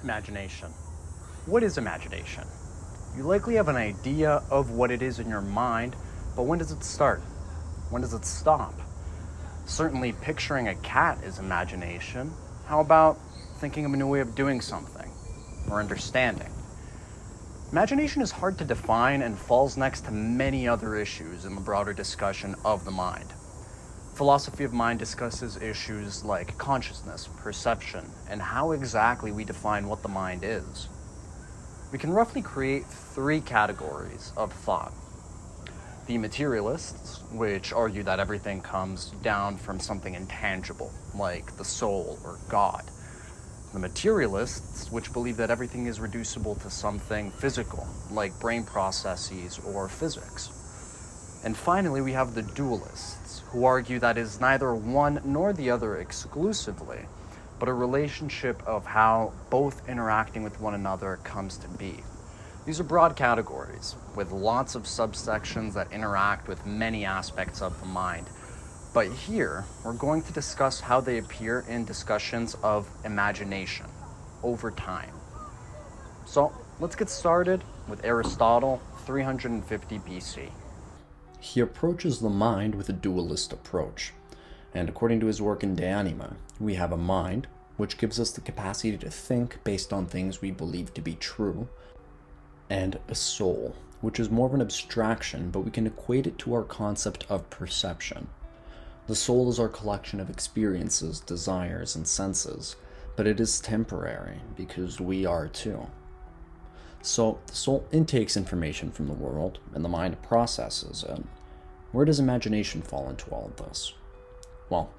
Imagination. What is imagination? You likely have an idea of what it is in your mind, but when does it start? When does it stop? Certainly picturing a cat is imagination. How about thinking of a new way of doing something or understanding? Imagination is hard to define and falls next to many other issues in the broader discussion of the mind. Philosophy of mind discusses issues like consciousness, perception, and how exactly we define what the mind is. We can roughly create three categories of thought. The materialists, which argue that everything comes down from something intangible, like the soul or God. The materialists, which believe that everything is reducible to something physical, like brain processes or physics. And finally, we have the dualists, who argue that it is neither one nor the other exclusively, but a relationship of how both interacting with one another comes to be. These are broad categories, with lots of subsections that interact with many aspects of the mind. But here, we're going to discuss how they appear in discussions of imagination over time. So, let's get started with Aristotle, 350 BC. He approaches the mind with a dualist approach, and according to his work in De Anima, we have a mind, which gives us the capacity to think based on things we believe to be true, and a soul, which is more of an abstraction, but we can equate it to our concept of perception. The soul is our collection of experiences, desires, and senses, but it is temporary because we are too. So, the soul intakes information from the world, and the mind processes it. Where does imagination fall into all of this? Well,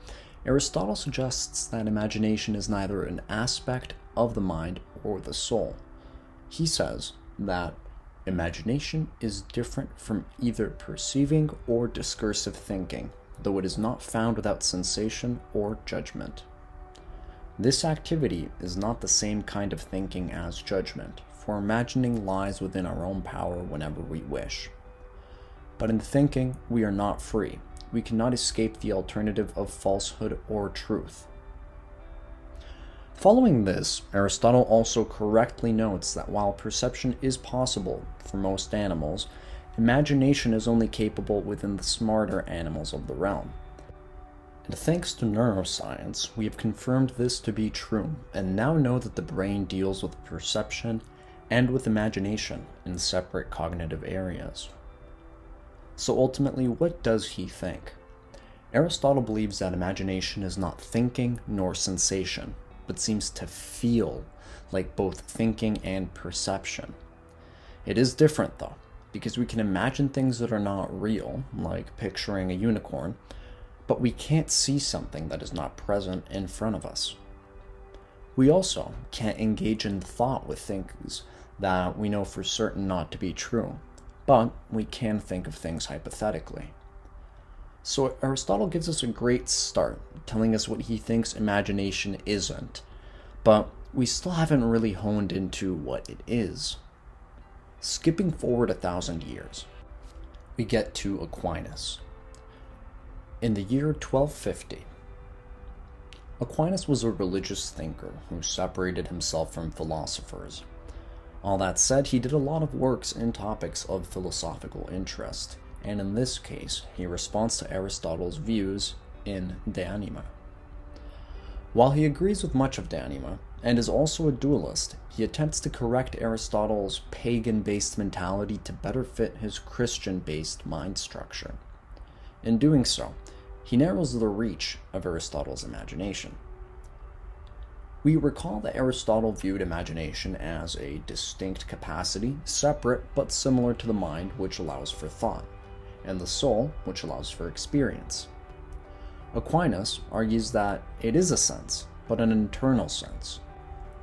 Aristotle suggests that imagination is neither an aspect of the mind or the soul. He says that imagination is different from either perceiving or discursive thinking, though it is not found without sensation or judgment. This activity is not the same kind of thinking as judgment, for imagining lies within our own power whenever we wish. But in thinking, we are not free. We cannot escape the alternative of falsehood or truth. Following this, Aristotle also correctly notes that while perception is possible for most animals, imagination is only capable within the smarter animals of the realm. And thanks to neuroscience, we have confirmed this to be true, and now know that the brain deals with perception and with imagination in separate cognitive areas. So ultimately, what does he think? Aristotle believes that imagination is not thinking nor sensation, but seems to feel like both thinking and perception. It is different though, because we can imagine things that are not real, like picturing a unicorn, but we can't see something that is not present in front of us. We also can't engage in thought with things that we know for certain not to be true, but we can think of things hypothetically. So Aristotle gives us a great start, telling us what he thinks imagination isn't, but we still haven't really honed into what it is. Skipping forward 1,000 years, we get to Aquinas. In the year 1250, Aquinas was a religious thinker who separated himself from philosophers. All that said, he did a lot of works in topics of philosophical interest, and in this case, he responds to Aristotle's views in De Anima. While he agrees with much of De Anima, and is also a dualist, he attempts to correct Aristotle's pagan-based mentality to better fit his Christian-based mind structure. In doing so, he narrows the reach of Aristotle's imagination. We recall that Aristotle viewed imagination as a distinct capacity, separate but similar to the mind, which allows for thought, and the soul, which allows for experience. Aquinas argues that it is a sense, but an internal sense,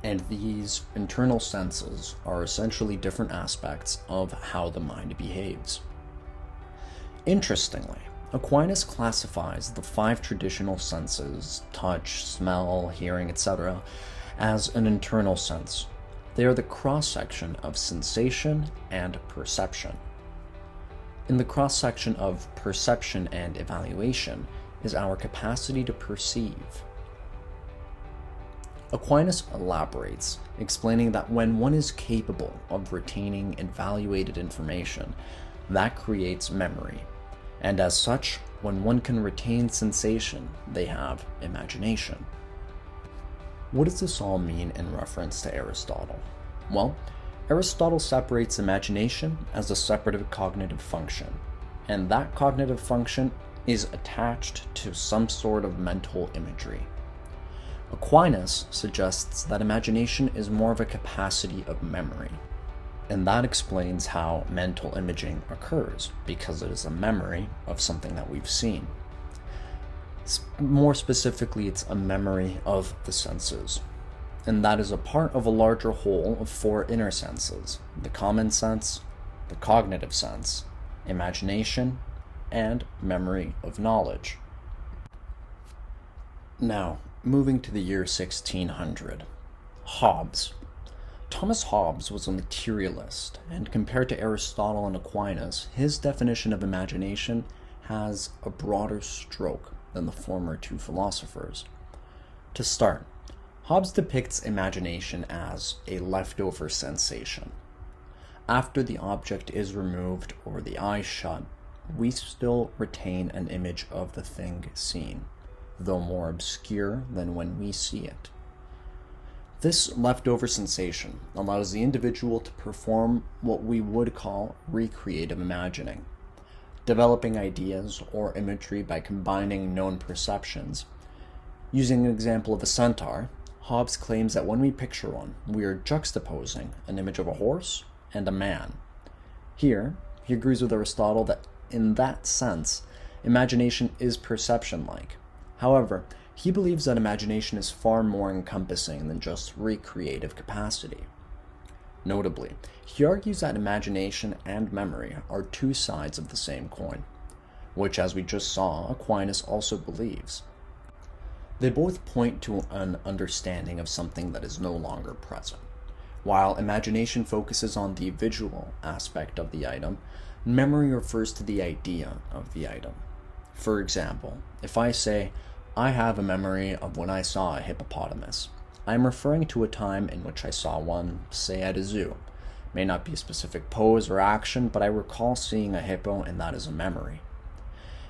and these internal senses are essentially different aspects of how the mind behaves. Interestingly, Aquinas classifies the 5 traditional senses, touch, smell, hearing, etc., as an internal sense. They are the cross-section of sensation and perception. In the cross-section of perception and evaluation is our capacity to perceive. Aquinas elaborates, explaining that when one is capable of retaining evaluated information, that creates memory, and as such, when one can retain sensation, they have imagination. What does this all mean in reference to Aristotle? Well, Aristotle separates imagination as a separative cognitive function, and that cognitive function is attached to some sort of mental imagery. Aquinas suggests that imagination is more of a capacity of memory, and that explains how mental imaging occurs, because it is a memory of something that we've seen. More specifically, it's a memory of the senses, and that is a part of a larger whole of four inner senses: the common sense, the cognitive sense, imagination, and memory of knowledge. Now, moving to the year 1600, Hobbes. Thomas Hobbes was a materialist, and compared to Aristotle and Aquinas, his definition of imagination has a broader stroke than the former two philosophers. To start, Hobbes depicts imagination as a leftover sensation. After the object is removed or the eye shut, we still retain an image of the thing seen, though more obscure than when we see it. This leftover sensation allows the individual to perform what we would call recreative imagining, developing ideas or imagery by combining known perceptions. Using an example of a centaur, Hobbes claims that when we picture one, we are juxtaposing an image of a horse and a man. Here, he agrees with Aristotle that in that sense, imagination is perception-like. However, he believes that imagination is far more encompassing than just recreative capacity. Notably, he argues that imagination and memory are two sides of the same coin, which, as we just saw, Aquinas also believes. They both point to an understanding of something that is no longer present. While imagination focuses on the visual aspect of the item, memory refers to the idea of the item. For example, if I say, "I have a memory of when I saw a hippopotamus," I am referring to a time in which I saw one, say at a zoo. It may not be a specific pose or action, but I recall seeing a hippo, and that is a memory.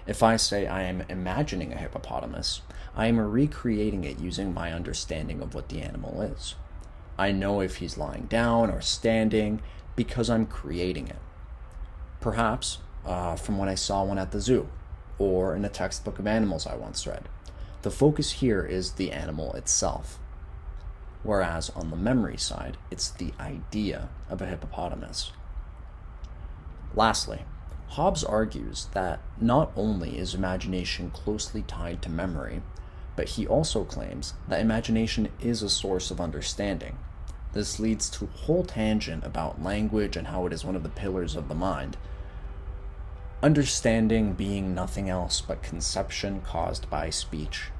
If I say I am imagining a hippopotamus, I am recreating it using my understanding of what the animal is. I know if he's lying down or standing because I'm creating it. Perhaps from when I saw one at the zoo, or in a textbook of animals I once read. The focus here is the animal itself, whereas on the memory side, it's the idea of a hippopotamus. Lastly, Hobbes argues that not only is imagination closely tied to memory, but he also claims that imagination is a source of understanding. This leads to a whole tangent about language and how it is one of the pillars of the mind. Understanding being nothing else but conception caused by speech.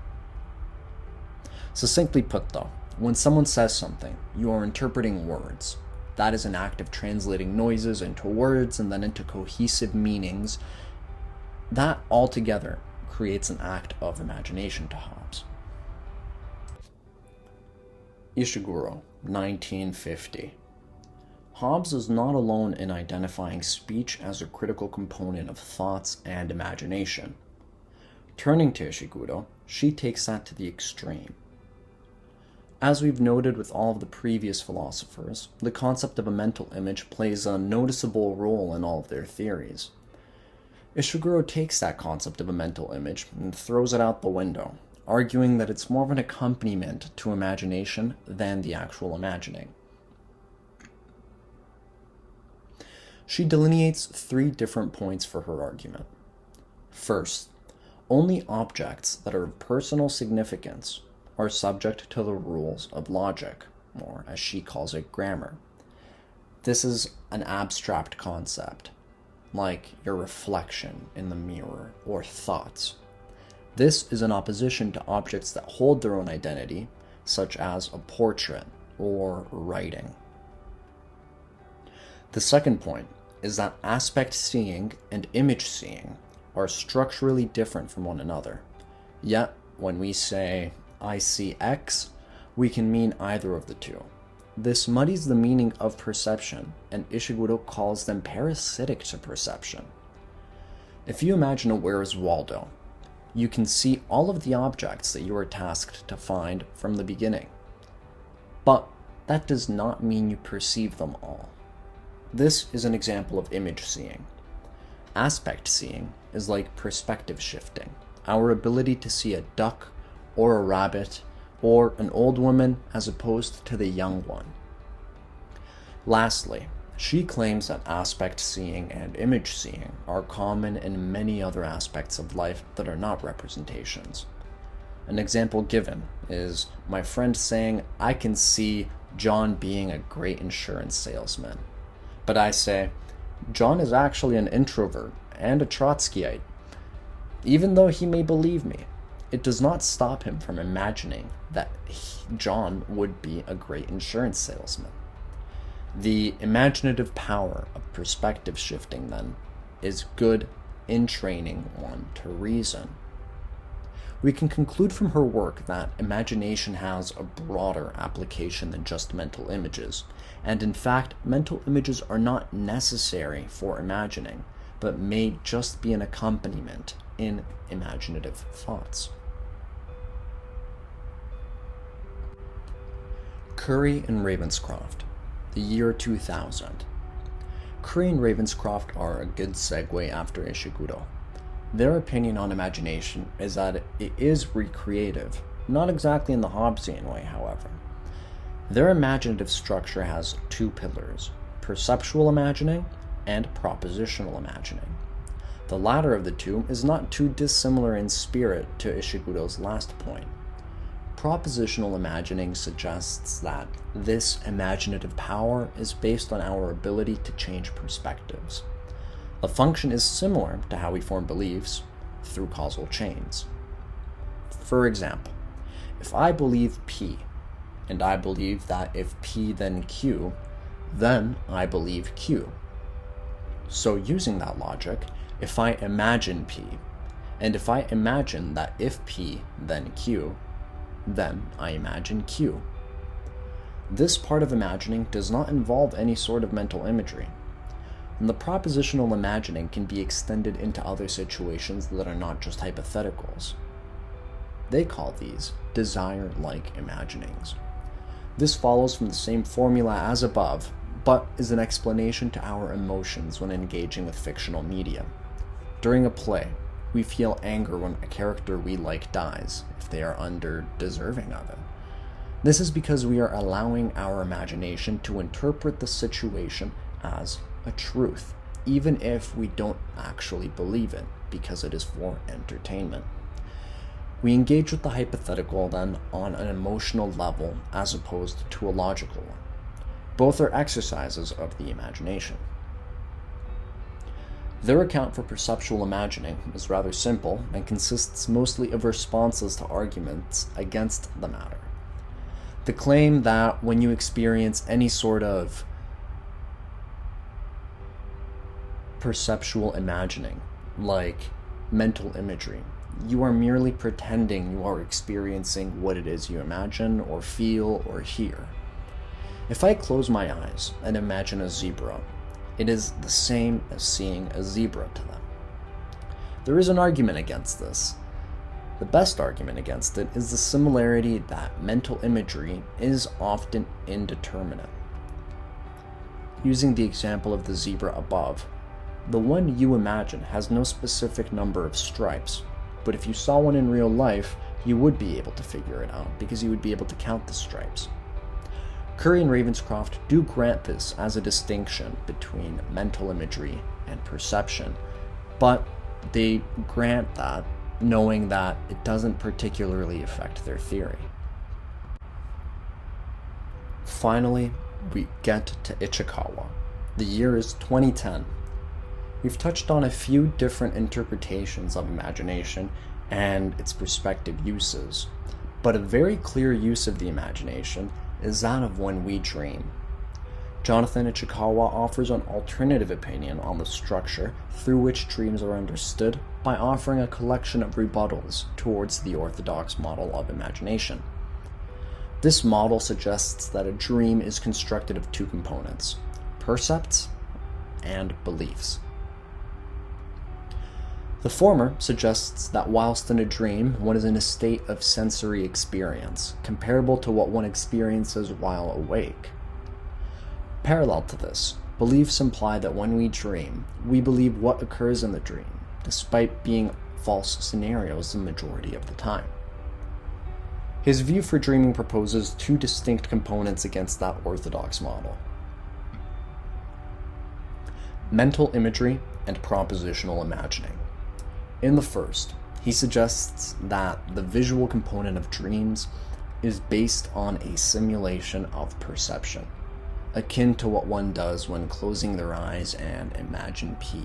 Succinctly put though, when someone says something, you are interpreting words. That is an act of translating noises into words and then into cohesive meanings. That altogether creates an act of imagination to Hobbes. Ishiguro, 1950. Hobbes is not alone in identifying speech as a critical component of thoughts and imagination. Turning to Ishiguro, she takes that to the extreme. As we've noted with all of the previous philosophers, the concept of a mental image plays a noticeable role in all of their theories. Ishiguro takes that concept of a mental image and throws it out the window, arguing that it's more of an accompaniment to imagination than the actual imagining. She delineates 3 different points for her argument. First, only objects that are of personal significance are subject to the rules of logic, or as she calls it, grammar. This is an abstract concept, like your reflection in the mirror or thoughts. This is in opposition to objects that hold their own identity, such as a portrait or writing. The second point is that aspect seeing and image seeing are structurally different from one another. Yet, when we say, "I see X," we can mean either of the two. This muddies the meaning of perception, and Ishiguro calls them parasitic to perception. If you imagine a Where's Waldo, you can see all of the objects that you are tasked to find from the beginning. But that does not mean you perceive them all. This is an example of image seeing. Aspect seeing is like perspective shifting, our ability to see a duck or a rabbit or an old woman as opposed to the young one. Lastly, she claims that aspect seeing and image seeing are common in many other aspects of life that are not representations. An example given is my friend saying, "I can see John being a great insurance salesman." But I say, "John is actually an introvert and a Trotskyite." Even though he may believe me, it does not stop him from imagining that John would be a great insurance salesman. The imaginative power of perspective shifting, then, is good in training one to reason. We can conclude from her work that imagination has a broader application than just mental images, and in fact, mental images are not necessary for imagining, but may just be an accompaniment in imaginative thoughts. Curry and Ravenscroft, the year 2000. Curry and Ravenscroft are a good segue after Ishiguro. Their opinion on imagination is that it is recreative, not exactly in the Hobbesian way, however. Their imaginative structure has two pillars: perceptual imagining and propositional imagining. The latter of the two is not too dissimilar in spirit to Ishiguro's last point. Propositional imagining suggests that this imaginative power is based on our ability to change perspectives. The function is similar to how we form beliefs through causal chains. For example, if I believe P, and I believe that if P then Q, then I believe Q. So using that logic, if I imagine P, and if I imagine that if P then Q, then I imagine Q. This part of imagining does not involve any sort of mental imagery. And the propositional imagining can be extended into other situations that are not just hypotheticals. They call these desire-like imaginings. This follows from the same formula as above, but is an explanation to our emotions when engaging with fictional media. During a play, we feel anger when a character we like dies, if they are deserving of it. This is because we are allowing our imagination to interpret the situation as a truth, even if we don't actually believe it, because it is for entertainment. We engage with the hypothetical then on an emotional level as opposed to a logical one. Both are exercises of the imagination. Their account for perceptual imagining is rather simple and consists mostly of responses to arguments against the matter. The claim that when you experience any sort of perceptual imagining, like mental imagery, you are merely pretending you are experiencing what it is you imagine or feel or hear. If I close my eyes and imagine a zebra, it is the same as seeing a zebra to them. There is an argument against this. The best argument against it is the similarity that mental imagery is often indeterminate. Using the example of the zebra above, the one you imagine has no specific number of stripes, but if you saw one in real life, you would be able to figure it out because you would be able to count the stripes. Curry and Ravenscroft do grant this as a distinction between mental imagery and perception, but they grant that knowing that it doesn't particularly affect their theory. Finally, we get to Ichikawa. The year is 2010. We've touched on a few different interpretations of imagination and its respective uses, but a very clear use of the imagination is that of when we dream. Jonathan Ichikawa offers an alternative opinion on the structure through which dreams are understood by offering a collection of rebuttals towards the orthodox model of imagination. This model suggests that a dream is constructed of two components: percepts and beliefs. The former suggests that whilst in a dream, one is in a state of sensory experience, comparable to what one experiences while awake. Parallel to this, beliefs imply that when we dream, we believe what occurs in the dream, despite being false scenarios the majority of the time. His view for dreaming proposes two distinct components against that orthodox model: mental imagery and propositional imagining. In the first, he suggests that the visual component of dreams is based on a simulation of perception, akin to what one does when closing their eyes and imagine P.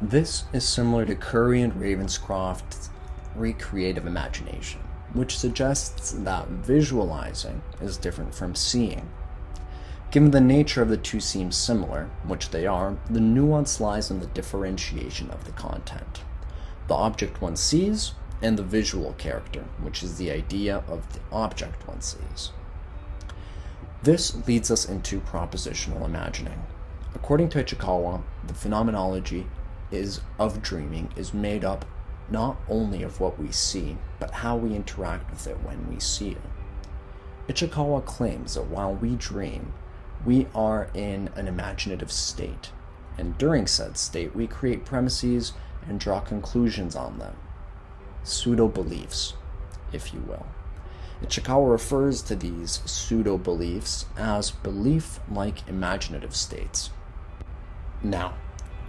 This is similar to Curry and Ravenscroft's recreative imagination, which suggests that visualizing is different from seeing. Given the nature of the two seems similar, which they are, the nuance lies in the differentiation of the content: the object one sees and the visual character, which is the idea of the object one sees. This leads us into propositional imagining. According to Ichikawa, the phenomenology of dreaming is made up not only of what we see, but how we interact with it when we see it. Ichikawa claims that while we dream, we are in an imaginative state, and during said state we create premises and draw conclusions on them. Pseudo-beliefs, if you will. Ichikawa refers to these pseudo-beliefs as belief-like imaginative states. Now,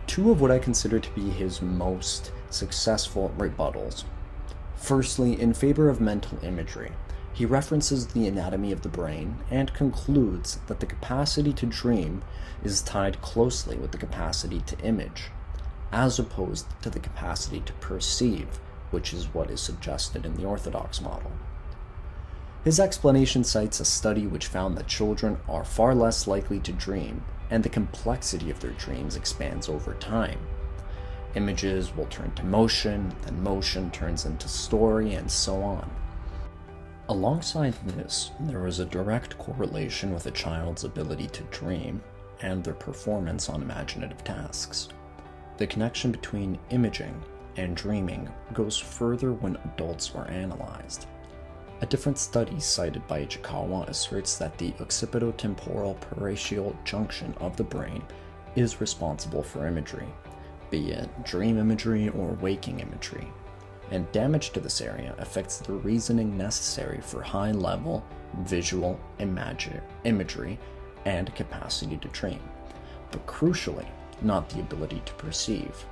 two of what I consider to be his most successful rebuttals. Firstly, in favor of mental imagery, he references the anatomy of the brain and concludes that the capacity to dream is tied closely with the capacity to image, as opposed to the capacity to perceive, which is what is suggested in the orthodox model. His explanation cites a study which found that children are far less likely to dream, and the complexity of their dreams expands over time. Images will turn to motion, then motion turns into story, and so on. Alongside this, there is a direct correlation with a child's ability to dream and their performance on imaginative tasks. The connection between imaging and dreaming goes further when adults are analyzed. A different study cited by Ichikawa asserts that the occipitotemporal parietal junction of the brain is responsible for imagery, be it dream imagery or waking imagery, and damage to this area affects the reasoning necessary for high-level visual imagery and capacity to dream, but crucially, not the ability to perceive.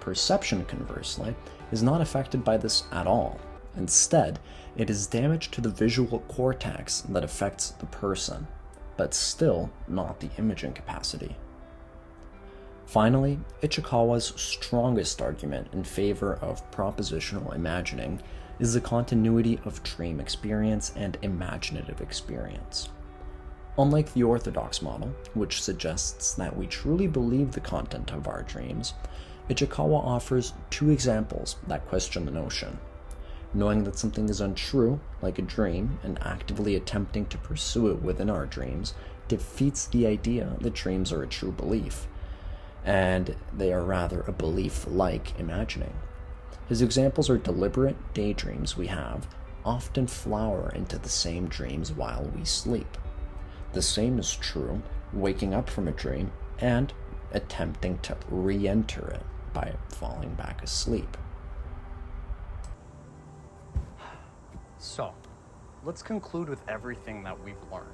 Perception, conversely, is not affected by this at all. Instead, it is damage to the visual cortex that affects the person, but still not the imaging capacity. Finally, Ichikawa's strongest argument in favor of propositional imagining is the continuity of dream experience and imaginative experience. Unlike the orthodox model, which suggests that we truly believe the content of our dreams, Ichikawa offers two examples that question the notion. Knowing that something is untrue, like a dream, and actively attempting to pursue it within our dreams defeats the idea that dreams are a true belief, and they are rather a belief-like imagining. His examples are deliberate daydreams we have, often flower into the same dreams while we sleep. The same is true waking up from a dream and attempting to re-enter it by falling back asleep. So, let's conclude with everything that we've learned.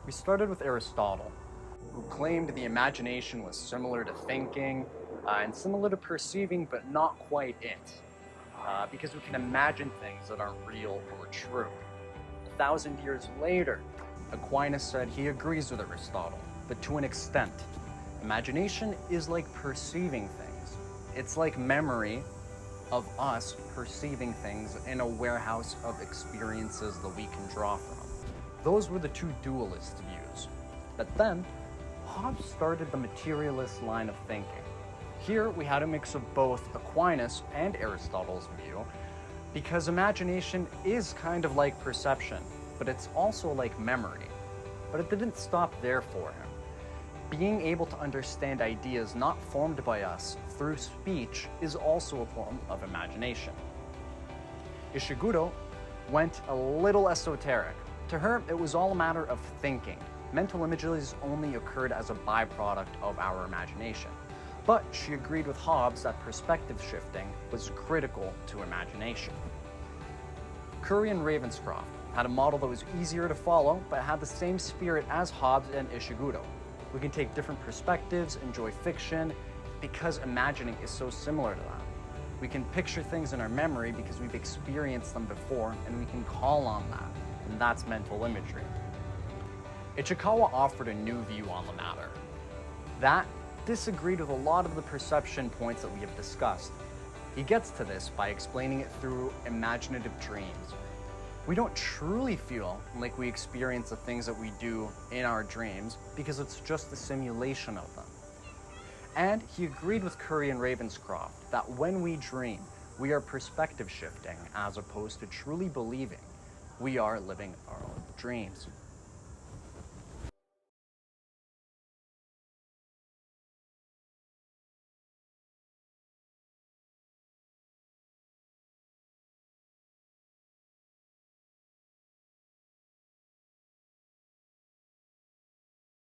We started with Aristotle, who claimed the imagination was similar to thinking and similar to perceiving, but not quite it, because we can imagine things that aren't real or true. 1,000 years later, Aquinas said he agrees with Aristotle, but to an extent. Imagination is like perceiving things. It's like memory of us perceiving things in a warehouse of experiences that we can draw from. Those were the two dualist views. But then, Hobbes started the materialist line of thinking. Here we had a mix of both Aquinas and Aristotle's view, Because imagination is kind of like perception, but it's also like memory. But it didn't stop there for him. Being able to understand ideas not formed by us through speech is also a form of imagination. Ishiguro went a little esoteric. To her, it was all a matter of thinking. Mental images only occurred as a byproduct of our imagination. But she agreed with Hobbes that perspective shifting was critical to imagination. Curry and Ravenscroft had a model that was easier to follow, but had the same spirit as Hobbes and Ishiguro. We can take different perspectives, enjoy fiction, because imagining is so similar to that. We can picture things in our memory because we've experienced them before, and we can call on that, and that's mental imagery. Ichikawa offered a new view on the matter. That disagreed with a lot of the perception points that we have discussed. He gets to this by explaining it through imaginative dreams. We don't truly feel like we experience the things that we do in our dreams because it's just a simulation of them. And he agreed with Curry and Ravenscroft that when we dream, we are perspective shifting as opposed to truly believing we are living our own dreams.